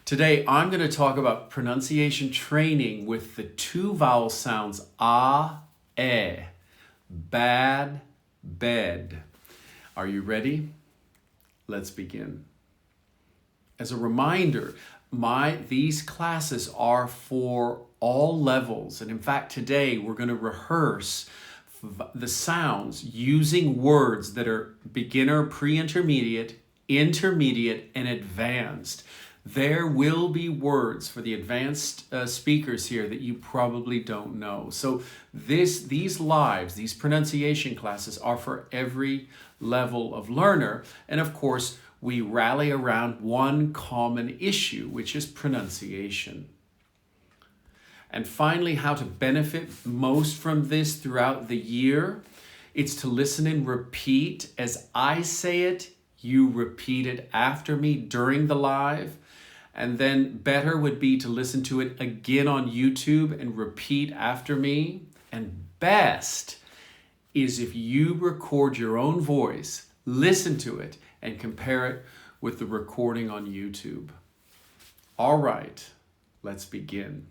Today, I'm going to talk about pronunciation training with the two vowel sounds ah, eh, bad, bed. Are you ready? Let's begin. As a reminder, these classes are for all levels. And in fact, today we're going to rehearse the sounds using words that are beginner, pre-intermediate, intermediate, and advanced. There will be words for the advanced speakers here that you probably don't know. So these pronunciation classes are for every level of learner. And of course, we rally around one common issue, which is pronunciation. And finally, how to benefit most from this throughout the year. It's to listen and repeat. As I say it, you repeat it after me during the live. And then better would be to listen to it again on YouTube and repeat after me. And best is if you record your own voice, listen to it, and compare it with the recording on YouTube. All right, let's begin.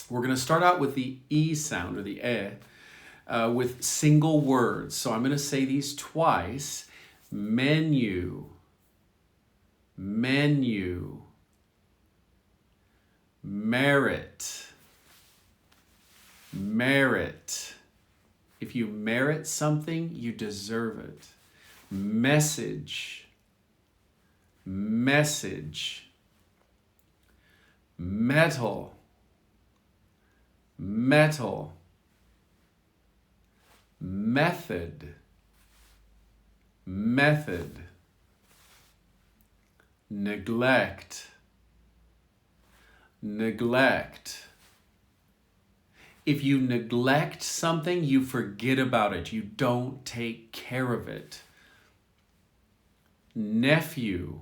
We're going to start out with the E sound, or the with single words. So I'm going to say these twice. Menu, menu, merit, merit. If you merit something, you deserve it. Message, message, metal, metal, method, method, neglect, neglect. If you neglect something, you forget about it. You don't take care of it. Nephew,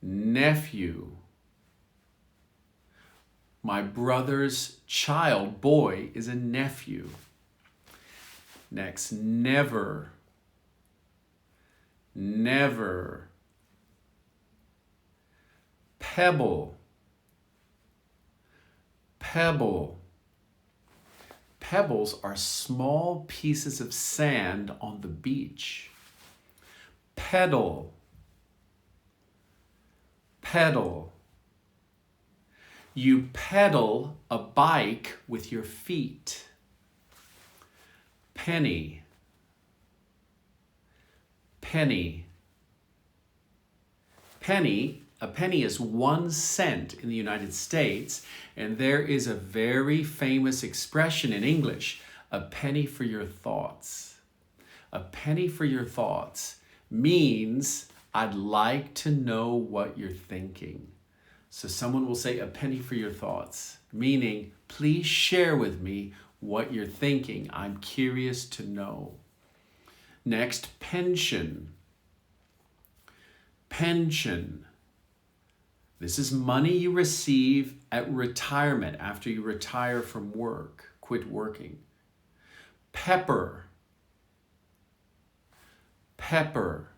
nephew. My brother's child, boy, is a nephew. Next, never, never. Pebble, pebble. Pebbles are small pieces of sand on the beach. Pedal, pedal. You pedal a bike with your feet. Penny, penny. Penny, a penny is 1 cent in the United States, and there is a very famous expression in English, a penny for your thoughts. A penny for your thoughts means I'd like to know what you're thinking. So someone will say a penny for your thoughts, meaning please share with me what you're thinking. I'm curious to know. Next, pension. Pension. This is money you receive at retirement after you retire from work, quit working. Pepper. Pepper.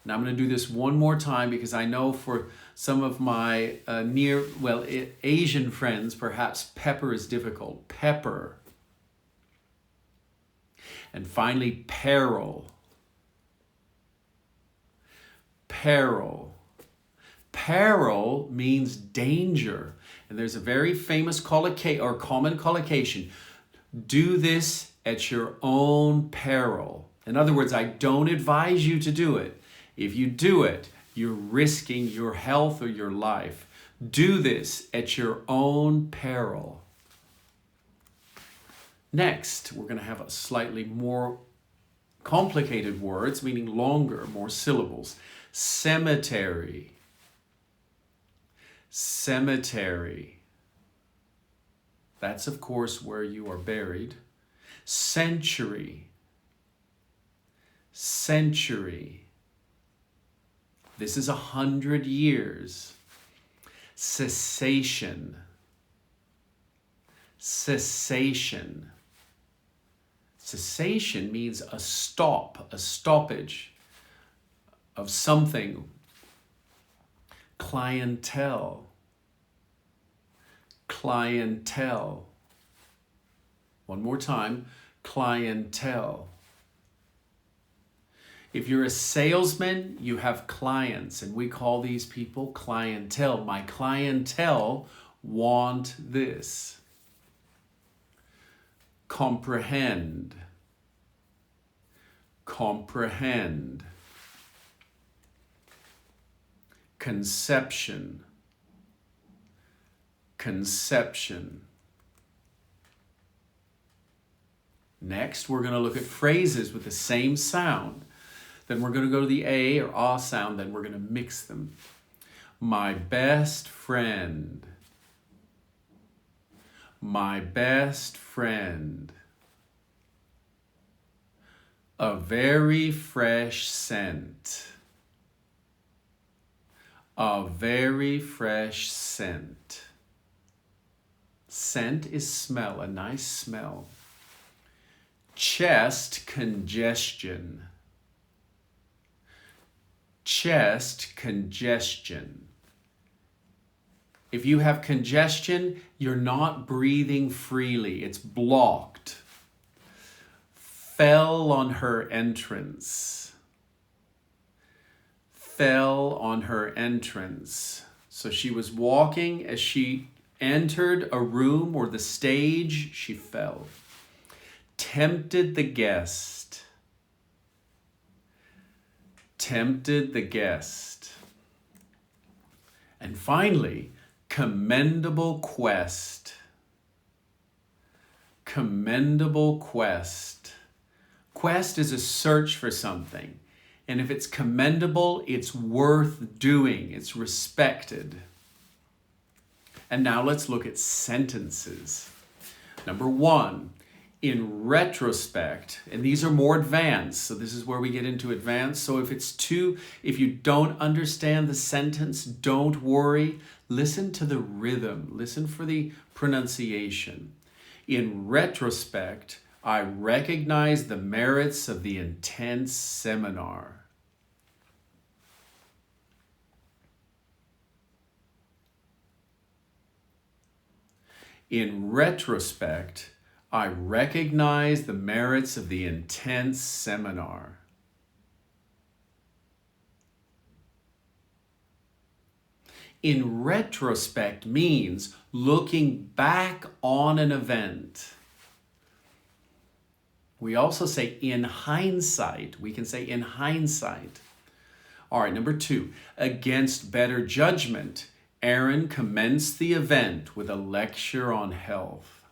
Now I'm going to do this one more time because I know for some of my Asian friends, perhaps pepper is difficult. Pepper. And finally, peril. Peril. Peril means danger. And there's a very famous common collocation. Do this at your own peril. In other words, I don't advise you to do it. If you do it, you're risking your health or your life. Do this at your own peril. Next, we're going to have a slightly more complicated words, meaning longer, more syllables. Cemetery. Cemetery. That's, of course, where you are buried. Century. Century. This is 100 years. Cessation. Cessation. Cessation means a stop, a stoppage. of something. Clientele. Clientele. One more time. Clientele. If you're a salesman, you have clients, and we call these people clientele. My clientele want this. Comprehend. Comprehend. Conception. Conception. Next, we're going to look at phrases with the same sound. Then we're going to go to the A or ah sound, then we're going to mix them. My best friend. My best friend. A very fresh scent. A very fresh scent. Scent is smell, a nice smell. Chest congestion. Chest congestion. If you have congestion, you're not breathing freely. It's blocked. Fell on her entrance. Fell on her entrance. So she was walking. As she entered a room or the stage, she fell. Tempted the guest. Tempted the guest. And finally, commendable quest. Commendable quest. Quest is a search for something. And if it's commendable, it's worth doing. It's respected. And now let's look at sentences. Number one, in retrospect, and these are more advanced, so this is where we get into advanced. So if you don't understand the sentence, don't worry. Listen to the rhythm. Listen for the pronunciation. In retrospect, I recognize the merits of the intense seminar. In retrospect, I recognize the merits of the intense seminar. In retrospect means looking back on an event. We also say in hindsight. We can say in hindsight. All right, number two, against better judgment, Aaron commenced the event with a lecture on health.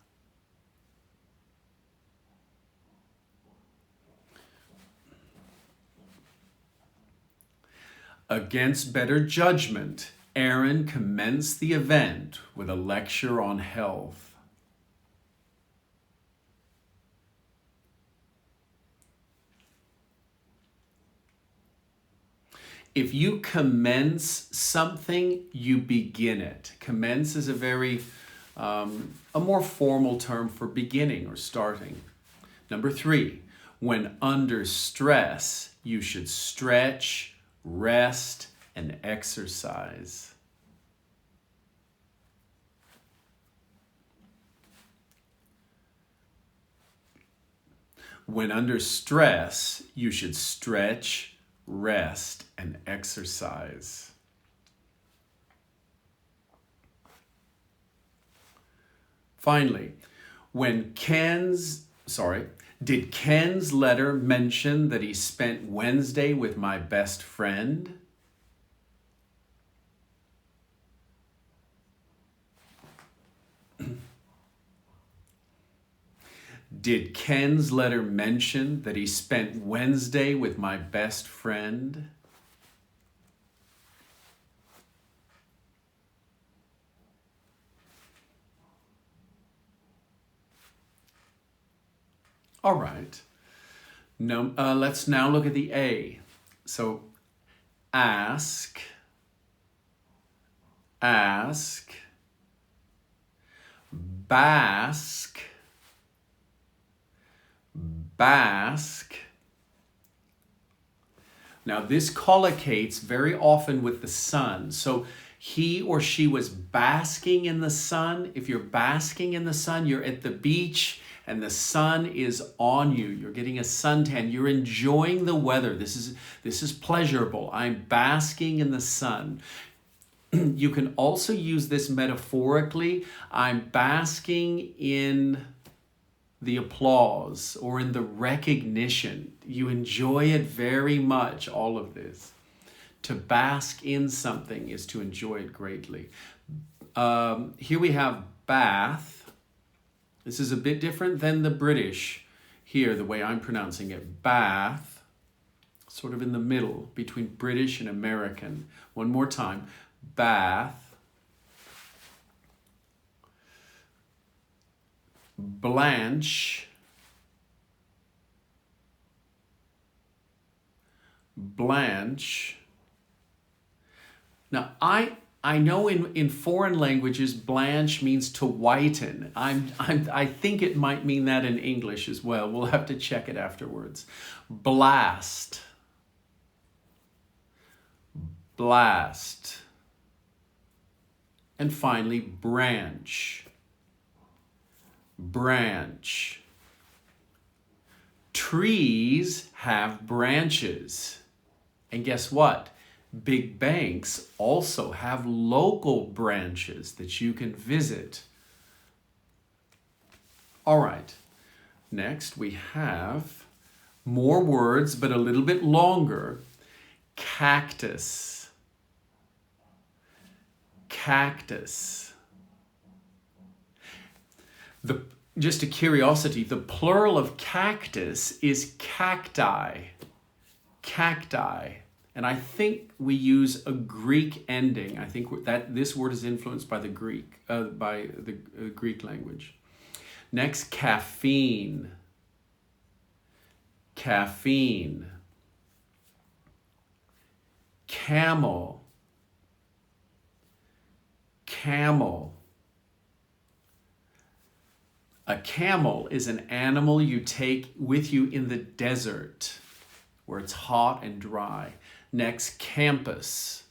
Against better judgment, Aaron commenced the event with a lecture on health. If you commence something, you begin it. Commence is a more formal term for beginning or starting. Number three, when under stress, you should stretch, rest, and exercise. When under stress, you should stretch, rest, and exercise. Finally, did Ken's letter mention that he spent Wednesday with my best friend? Did Ken's letter mention that he spent Wednesday with my best friend? All right. Now, let's now look at the A. So, ask, bask, Now this collocates very often with the sun. So he or she was basking in the sun. If you're basking in the sun, you're at the beach and the sun is on you. You're getting a suntan. You're enjoying the weather. This is pleasurable. I'm basking in the sun. You can also use this metaphorically. I'm basking in the applause or in the recognition. You enjoy it very much, all of this. To bask in something is to enjoy it greatly. Here we have bath. This is a bit different than the British here, the way I'm pronouncing it. Bath, sort of in the middle between British and American. One more time. Bath. Blanche. Blanche. Now, I know in foreign languages, blanch means to whiten. I think it might mean that in English as well. We'll have to check it afterwards. Blast. Blast. And finally, branch. Branch. Trees have branches. And guess what? Big banks also have local branches that you can visit. All right. Next, we have more words, but a little bit longer. Cactus. Cactus. Just a curiosity, the plural of cactus is cacti. Cacti. And I think we use a Greek ending. I think that this word is influenced by the Greek language. Next, caffeine. Caffeine. Camel. Camel. A camel is an animal you take with you in the desert where it's hot and dry. Next, campus.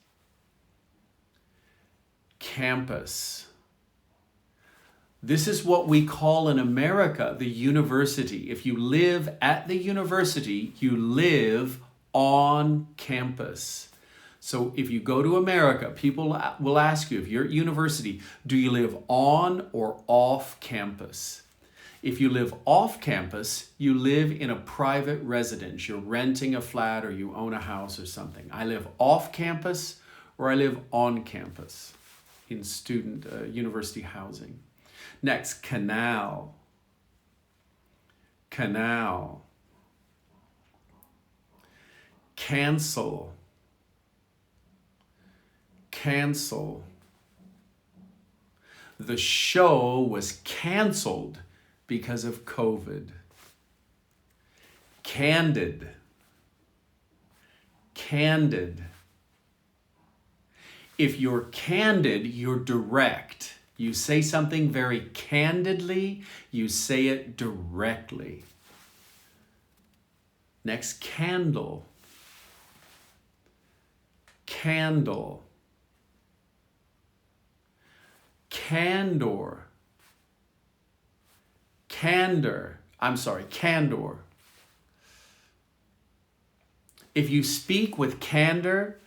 Campus. This is what we call in America the university. If you live at the university, you live on campus. So if you go to America, people will ask you, if you're at university, do you live on or off campus? If you live off campus, you live in a private residence. You're renting a flat or you own a house or something. I live off campus or I live on campus in student university housing. Next, canal. Canal. Cancel. Cancel. The show was canceled because of COVID. Candid. Candid. If you're candid, you're direct. You say something very candidly, you say it directly. Next, candle. Candle. Candor. Candor. Candor. If you speak with candor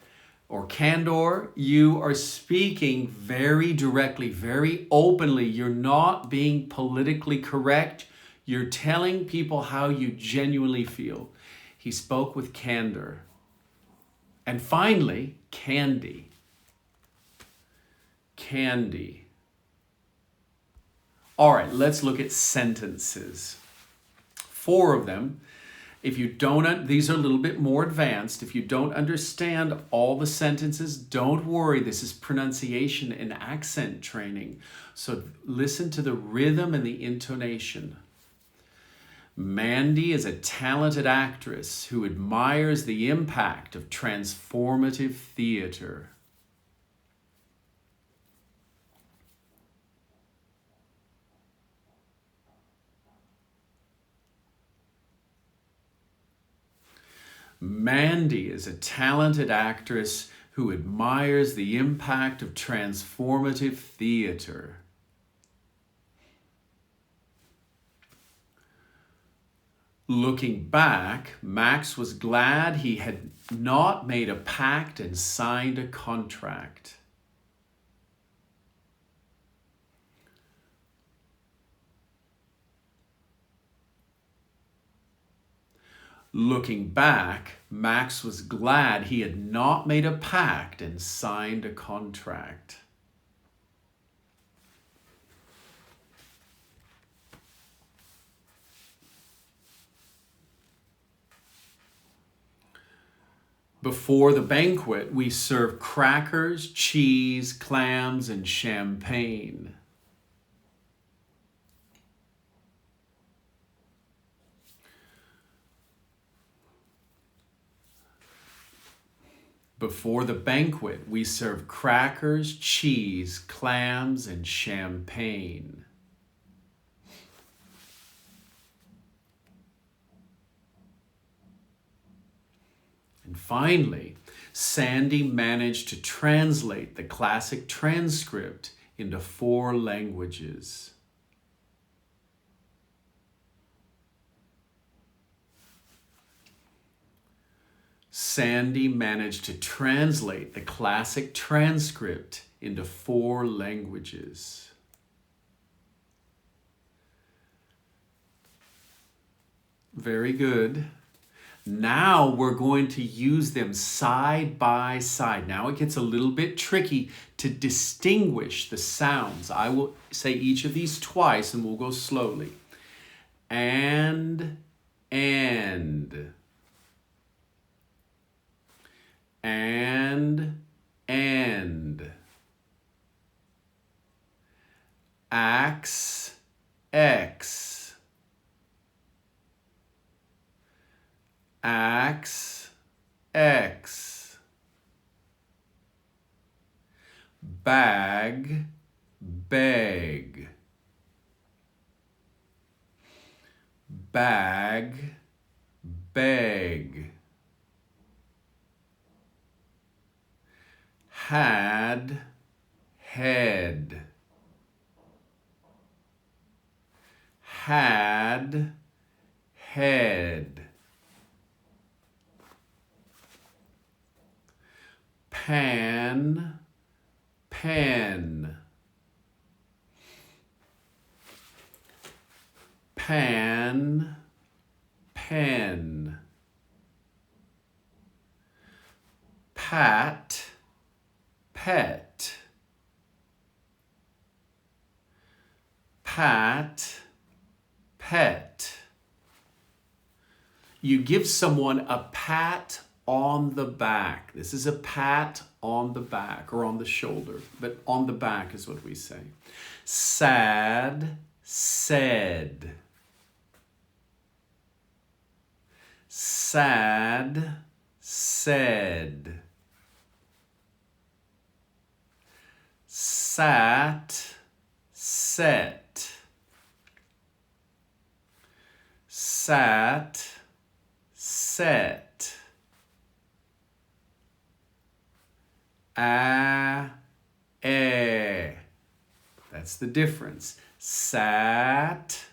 or candor, you are speaking very directly, very openly. You're not being politically correct. You're telling people how you genuinely feel. He spoke with candor. And finally, candy. Candy. All right, let's look at sentences. 4 of them. If you don't, these are a little bit more advanced. If you don't understand all the sentences, don't worry. This is pronunciation and accent training. So listen to the rhythm and the intonation. Mandy is a talented actress who admires the impact of transformative theater. Mandy is a talented actress who admires the impact of transformative theater. Looking back, Max was glad he had not made a pact and signed a contract. Looking back, Max was glad he had not made a pact and signed a contract. Before the banquet, we serve crackers, cheese, clams, and champagne. Before the banquet, we serve crackers, cheese, clams, and champagne. And finally, Sandy managed to translate the classic transcript into 4 languages. Sandy managed to translate the classic transcript into 4 languages. Very good. Now we're going to use them side by side. Now it gets a little bit tricky to distinguish the sounds. I will say each of these twice and we'll go slowly. And. And, axe, X, axe, X, bag, beg, bag, beg, had, head, had, head, pan, pen, pan, pen, pat, pet, pat, pet. You give someone a pat on the back. This is a pat on the back or on the shoulder, but on the back is what we say. Sad, said. Sad, said. Sat, set. Sat, set. That's the difference. Sat,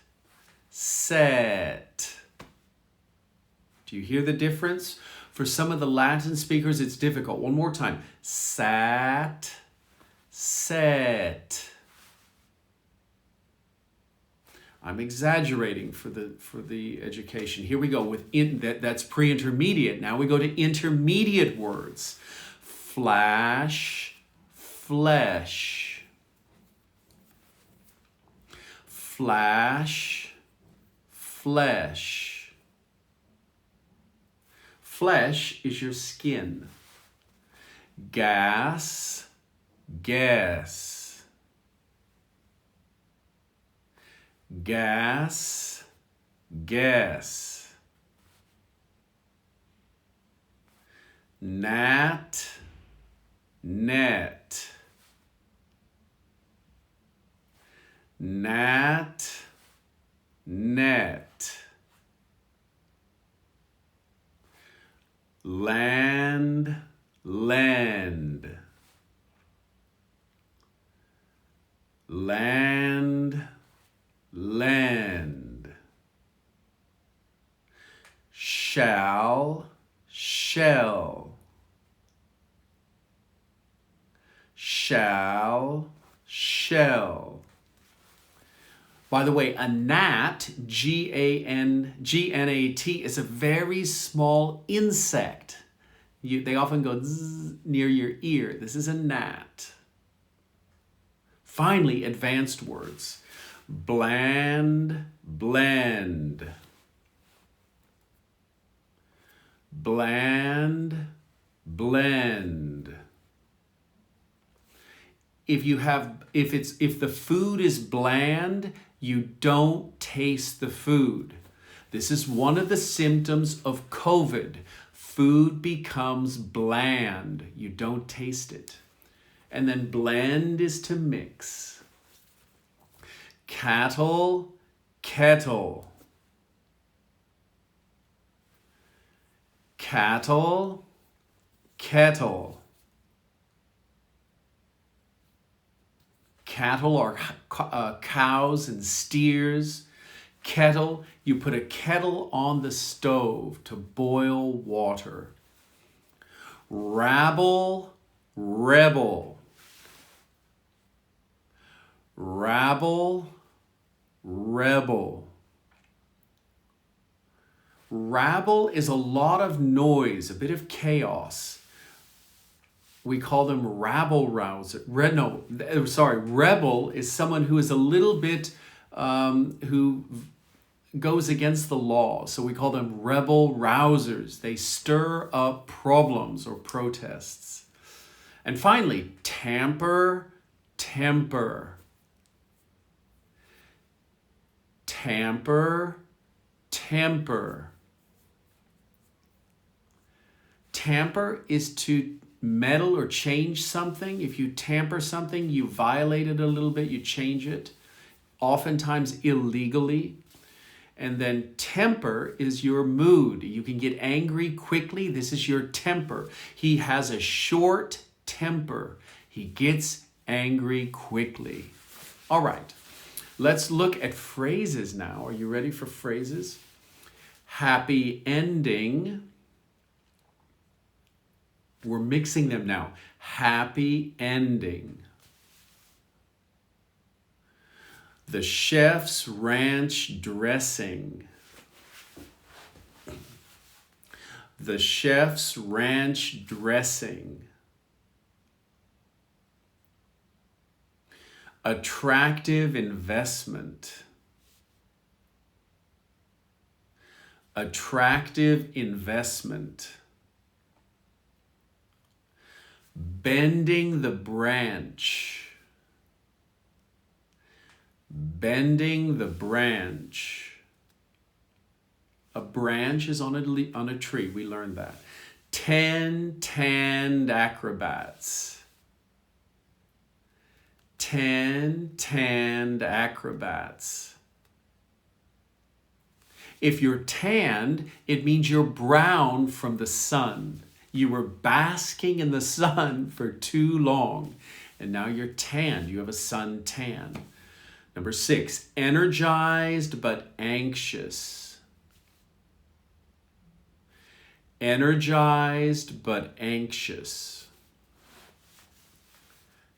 set. Do you hear the difference? For some of the Latin speakers, it's difficult. One more time. Sat, set. I'm exaggerating for the education. Here we go with that's pre-intermediate. Now we go to intermediate words. Flash, flesh. Flash, flesh. Flesh is your skin. Gas, guess. Gas, guess. Gnat, net. Gnat, net. land, land. Land, land. Shall, shell. Shall, shell. By the way, a gnat, G-A-N-G-N-A-T, is a very small insect. They often go zzz near your ear. This is a gnat. Finally, advanced words. Bland, blend. Bland, blend. If the food is bland, you don't taste the food. This is one of the symptoms of COVID. Food becomes bland. You don't taste it. And then blend is to mix. Cattle, kettle. Cattle, kettle. Cattle are cows and steers. Kettle, you put a kettle on the stove to boil water. Rabble, rebel. Rabble, rebel. Rabble is a lot of noise, a bit of chaos. We call them rabble rouser. Rebel is someone who is a little bit, who goes against the law. So we call them rebel rousers. They stir up problems or protests. And finally, tamper, temper. Tamper, temper. Tamper is to meddle or change something. If you tamper something, you violate it a little bit, you change it, oftentimes illegally. And then temper is your mood. You can get angry quickly. This is your temper. He has a short temper. He gets angry quickly. All right, let's look at phrases now. Are you ready for phrases? Happy ending. We're mixing them now. Happy ending. The chef's ranch dressing. The chef's ranch dressing. Attractive investment. Attractive investment. Bending the branch. Bending the branch. A branch is on a tree. We learned that. 10 tanned acrobats. 10 tanned acrobats. If you're tanned, it means you're brown from the sun. You were basking in the sun for too long, and now you're tanned. You have a sun tan. Number 6, energized but anxious. Energized but anxious.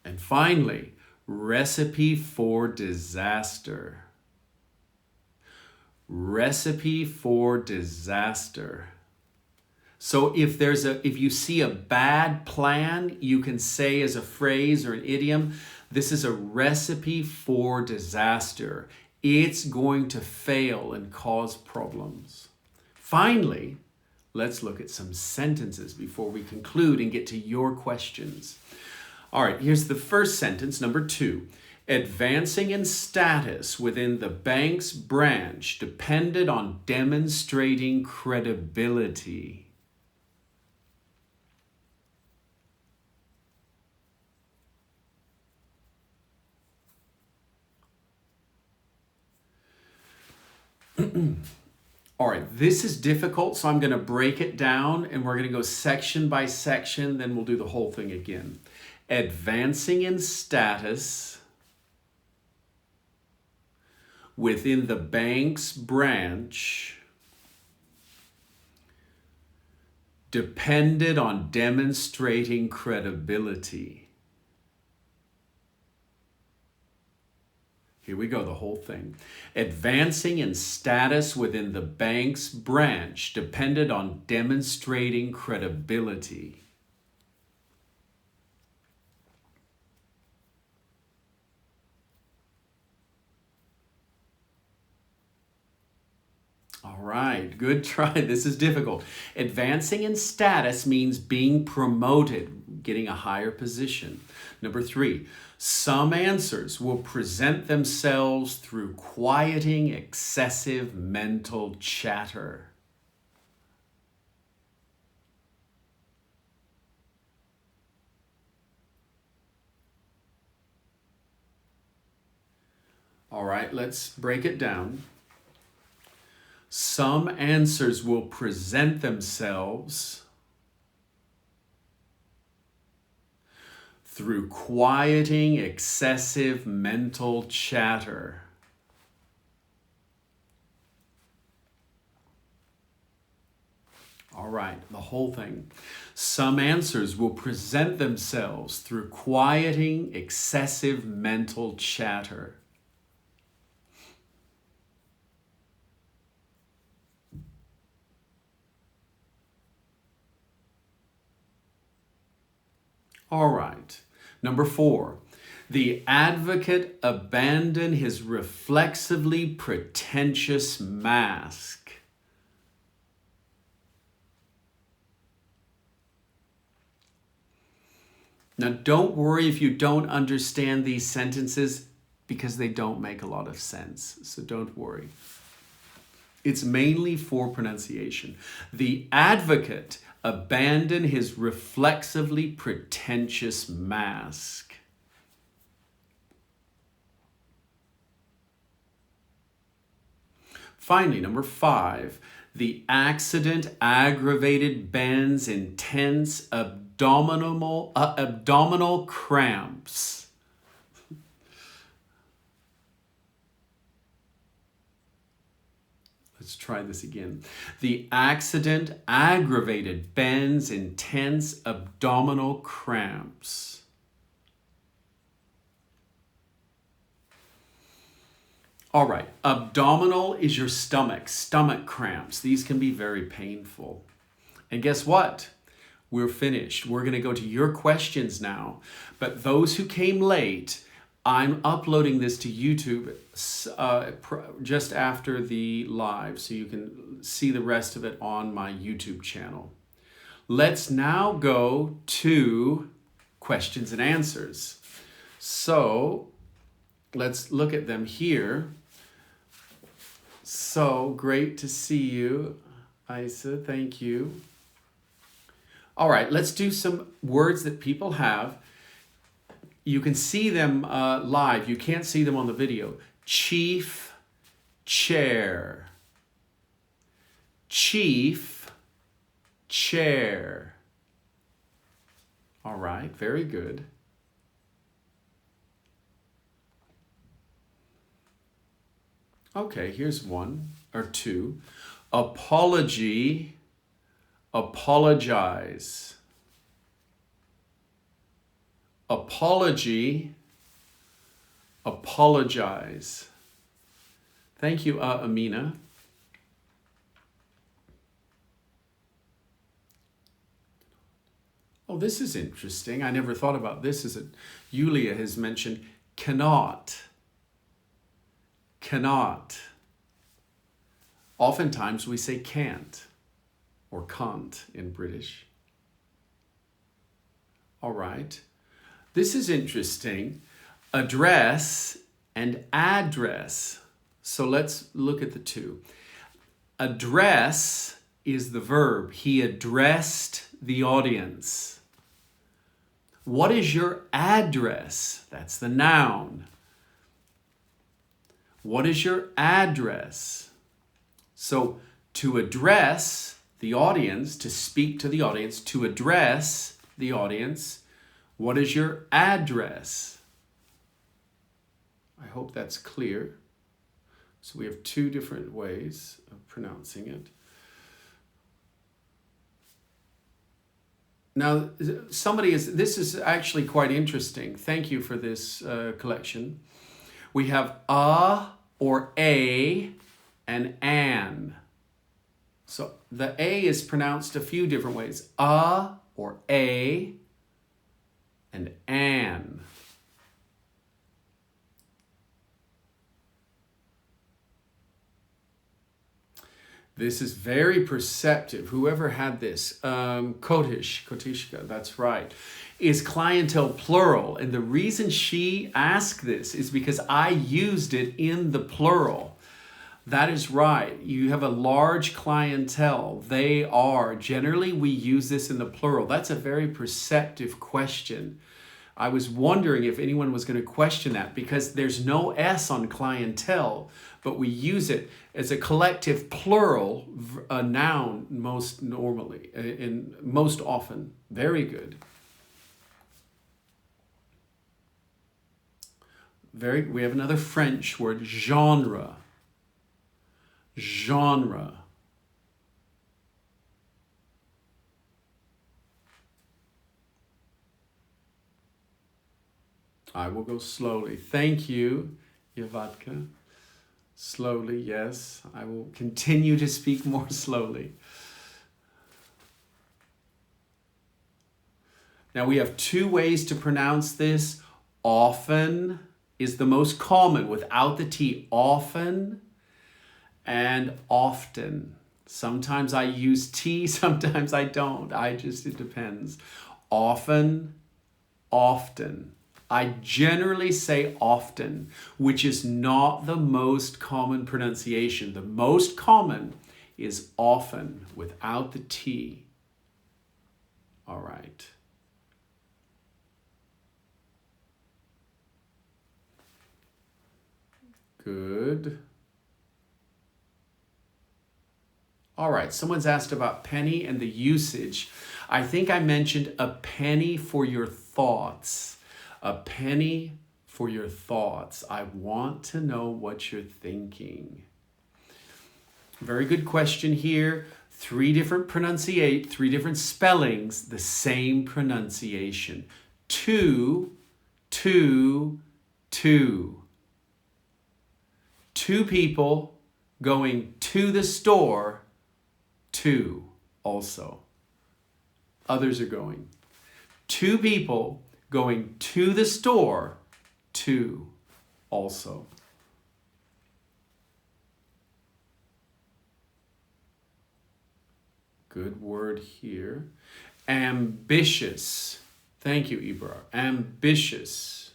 And finally, recipe for disaster. Recipe for disaster. So if you see a bad plan, you can say as a phrase or an idiom, this is a recipe for disaster. It's going to fail and cause problems. Finally, let's look at some sentences before we conclude and get to your questions. All right, here's the first sentence, number 2. Advancing in status within the bank's branch depended on demonstrating credibility. All right, this is difficult, so I'm going to break it down and we're going to go section by section, then we'll do the whole thing again. Advancing in status within the bank's branch depended on demonstrating credibility. Here we go, the whole thing. Advancing in status within the bank's branch depended on demonstrating credibility. All right, good try. This is difficult. Advancing in status means being promoted, getting a higher position. Number 3, some answers will present themselves through quieting excessive mental chatter. All right, let's break it down. Some answers will present themselves through quieting excessive mental chatter. All right, the whole thing. Some answers will present themselves through quieting excessive mental chatter. All right. Number 4, the advocate abandoned his reflexively pretentious mask. Now, don't worry if you don't understand these sentences because they don't make a lot of sense. So don't worry. It's mainly for pronunciation. The advocate abandoned his reflexively pretentious mask. Finally, number 5, the accident aggravated Ben's intense abdominal cramps. Let's try this again. The accident aggravated Ben's intense abdominal cramps. All right, abdominal is your stomach cramps. These can be very painful. And guess what? We're finished. We're going to go to your questions now. But those who came late, I'm uploading this to YouTube just after the live, so you can see the rest of it on my YouTube channel. Let's now go to questions and answers. So let's look at them here. So great to see you, Isa. Thank you. All right, let's do some words that people have. You can see them live. You can't see them on the video. Chief, chair. Chief, chair. All right, very good. Okay, here's one or two. Apology, apologize. Apology, apologize. Thank you, Amina. Oh, this is interesting. I never thought about this. Yulia has mentioned cannot. Cannot. Oftentimes we say can't or can't in British. All right. This is interesting. Address and address. So let's look at the two. Address is the verb. He addressed the audience. What is your address? That's the noun. What is your address? So To address the audience, to speak to the audience, to address the audience, what is your address? I hope that's clear. So we have two different ways of pronouncing it. Now, this is actually quite interesting. Thank you for this collection. We have a or a and an. So the a is pronounced a few different ways. A or a and an. This is very perceptive. Whoever had this, Kotishka, that's right, is clientele plural. And the reason she asked this is because I used it in the plural. That is right. You have a large clientele. Generally we use this in the plural. That's a very perceptive question. I was wondering if anyone was going to question that because there's no S on clientele, but we use it as a collective plural, a noun most normally, and most often. Very good. We have another French word, genre. Genre. I will go slowly. Thank you, Yavatka. Slowly, yes. I will continue to speak more slowly. Now we have two ways to pronounce this. Often is the most common without the T. Often and often. Sometimes I use T, sometimes I don't. It depends. Often, often. I generally say often, which is not the most common pronunciation. The most common is often without the T. All right. Good. All right, someone's asked about penny and the usage. I think I mentioned a penny for your thoughts. A penny for your thoughts. I want to know what you're thinking. Very good question here. Three different spellings, the same pronunciation. Two. Two people going to the store, two also. Others are going. Two people going to the store, two also. Good word here. Ambitious. Thank you, Ibra. Ambitious.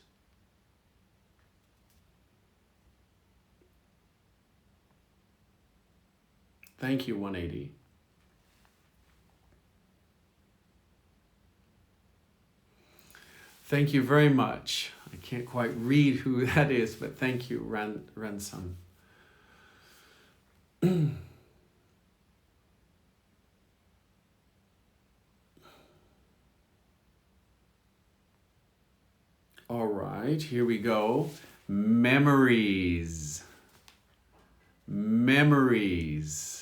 Thank you, 180. Thank you very much. I can't quite read who that is, but thank you, Ransom. All right, here we go. Memories. Memories.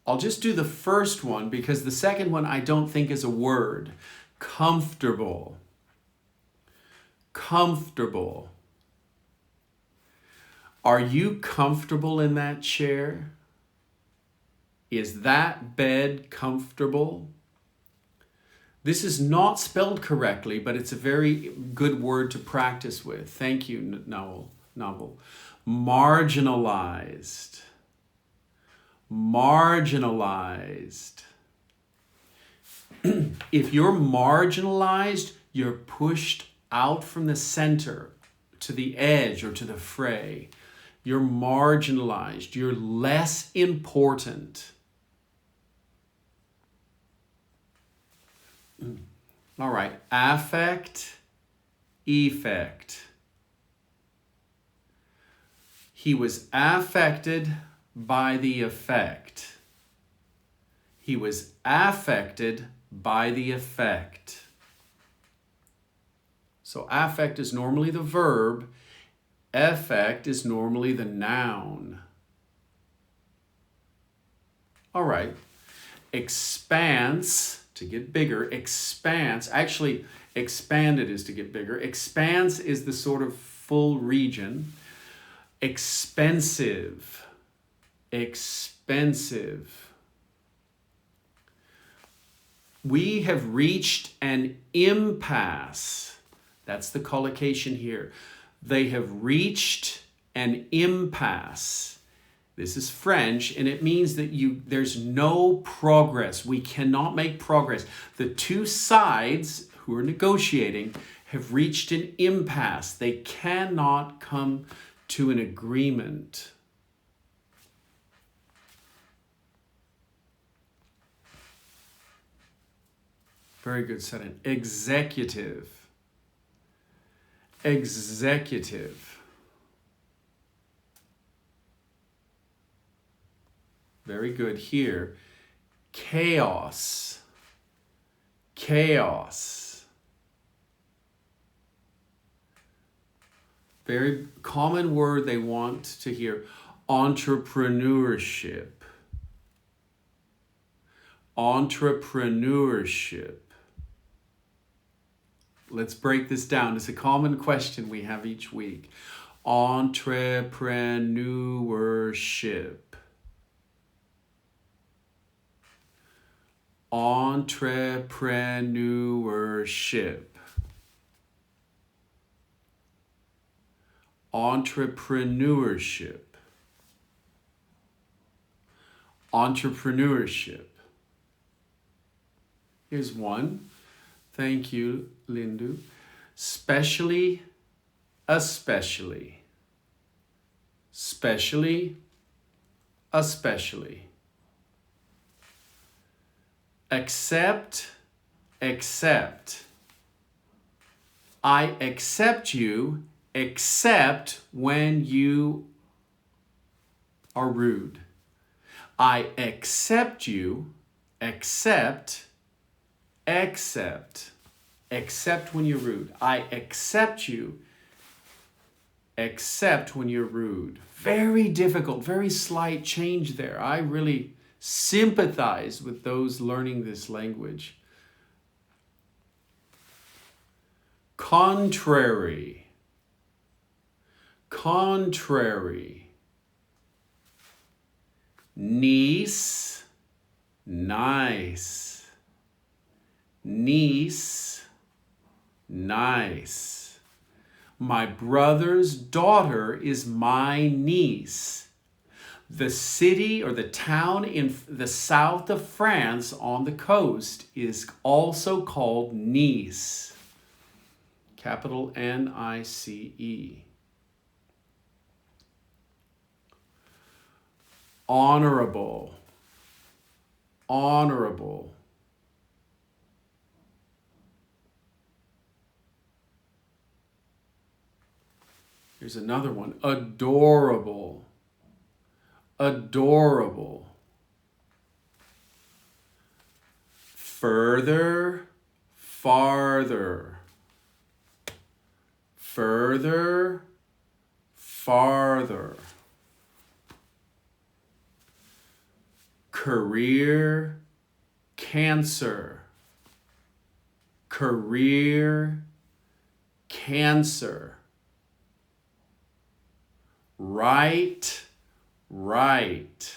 I'll just do the first one because the second one I don't think is a word. Comfortable. Comfortable. Are you comfortable in that chair? Is that bed comfortable? This is not spelled correctly, but it's a very good word to practice with. Thank you, Novel. Marginalized. Marginalized. If you're marginalized, you're pushed out from the center to the edge or to the fray. You're marginalized. You're less important. All right. Affect, effect. He was affected by the effect. He was affected by the effect. So affect is normally the verb. Effect is normally the noun. All right. Expanse, to get bigger. Expanse, actually expanded is to get bigger. Expanse is the sort of full region. Expensive. Expensive. We have reached an impasse. That's the collocation here. They have reached an impasse. This is French, and it means that there's no progress. We cannot make progress. The two sides who are negotiating have reached an impasse. They cannot come to an agreement. Very good setting. Executive. Executive. Very good here. Chaos. Chaos. Very common word they want to hear. Entrepreneurship. Entrepreneurship. Let's break this down. It's a common question we have each week. Entrepreneurship. Entrepreneurship. Entrepreneurship. Entrepreneurship. Here's one. Thank you, Lindu. Specially, especially. Specially, especially. Accept, accept. I accept you, except when you are rude. I accept you, except when you're rude. I accept you, except when you're rude. Very difficult, very slight change there. I really sympathize with those learning this language. Contrary. Contrary. Niece, nice. Niece, nice. My brother's daughter is my niece. The city or the town in the south of France on the coast is also called Nice. Capital N-I-C-E. Honorable. Honorable. Here's another one. Adorable. Adorable. Further, farther. Further, farther. Career, cancer. Career, cancer. Right, right.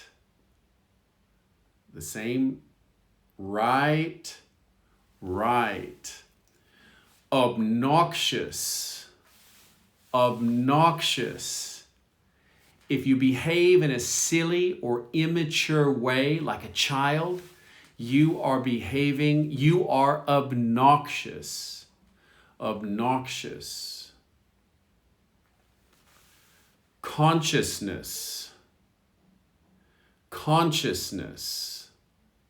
The same. Right, right. Obnoxious, obnoxious. If you behave in a silly or immature way like a child, you are obnoxious. Obnoxious. Consciousness. Consciousness.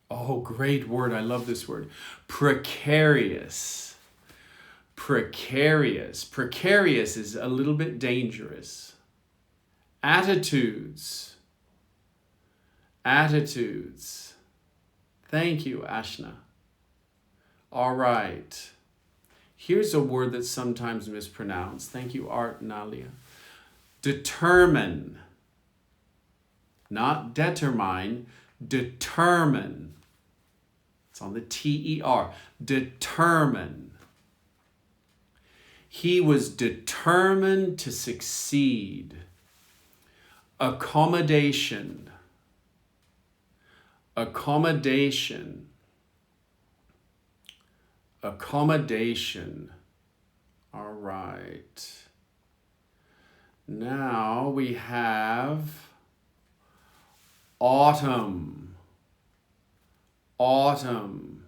Oh, great word. I love this word. Precarious. Precarious. Precarious is a little bit dangerous. Attitudes. Attitudes. Thank you, Ashna. All right. Here's a word that's sometimes mispronounced. Thank you, Art and Alia. Determine. Not determine, determine. It's on the T-E-R. Determine. He was determined to succeed. Accommodation. Accommodation. Accommodation. All right. Now we have autumn. Autumn.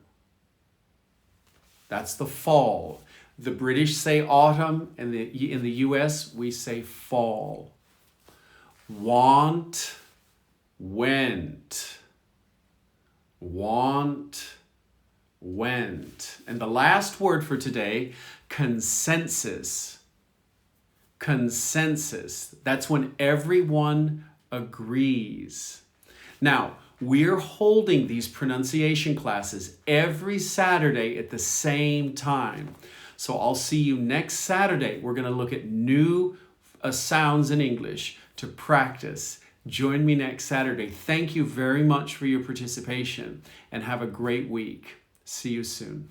That's the fall. The British say autumn, and in the US we say fall. Want, went. Want, went. And the last word for today, consensus. Consensus. That's when everyone agrees. Now, we're holding these pronunciation classes every Saturday at the same time. So I'll see you next Saturday. We're going to look at new sounds in English to practice. Join me next Saturday. Thank you very much for your participation and have a great week. See you soon.